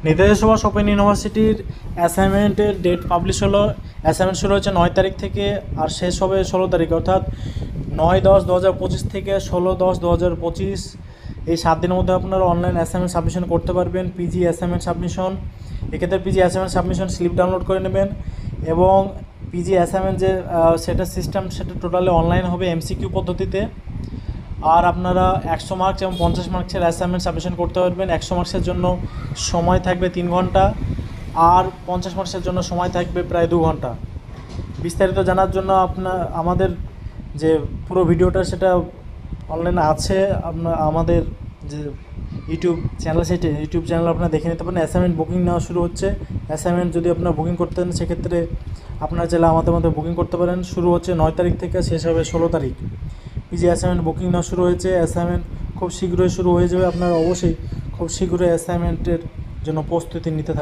Netaji Subhash open ইউনিভার্সিটির অ্যাসাইনমেন্টের date publish হলো। অ্যাসাইনমেন্ট শুরু হচ্ছে 9 তারিখ থেকে আর শেষ হবে 16 তারিখ, অর্থাৎ 9-10-2025 থেকে 16-10-2025, এই 7 দিনের মধ্যে আপনারা অনলাইন অ্যাসাইনমেন্ট সাবমিশন করতে পারবেন। পিজি অ্যাসাইনমেন্ট সাবমিশন, এক্ষেত্রে PG assignment submission slip download করে নেবেন এবং পিজি অ্যাসাইনমেন্ট যে সেটা সিস্টেম সেটা টোটালি অনলাইন হবে এমসিকিউ পদ্ধতিতে। আর আপনারা 100 মার্কস এবং 50 মার্কসের অ্যাসাইনমেন্ট সাবমিশন করতে পারবেন। 100 মার্কসের জন্য সময় থাকবে 3 ঘন্টা আর 50 মার্কসের জন্য সময় থাকবে প্রায় 2 ঘন্টা। বিস্তারিত জানার জন্য আমাদের যে পুরো ভিডিওটা সেটা অনলাইনে আছে, আমাদের যে ইউটিউব চ্যানেল, সেই ইউটিউব চ্যানেল আপনারা দেখে নিতে পারেন। অ্যাসাইনমেন্ট বুকিং নেওয়া শুরু হচ্ছে। অ্যাসাইনমেন্ট যদি আপনারা বুকিং করতে চান সেক্ষেত্রে আপনারা চাইলে আমাদের মধ্যে বুকিং করতে পারেন। শুরু হচ্ছে 9 তারিখ থেকে, শেষ হবে 16 তারিখ। পিজি অ্যাসাইনমেন্ট বুকিং নেওয়া শুরু হয়েছে। অ্যাসাইনমেন্ট খুব শীঘ্রই শুরু হয়ে যাবে। আপনারা অবশ্যই খুব শীঘ্রই অ্যাসাইনমেন্টের জন্য প্রস্তুতি নিতে থাকুন।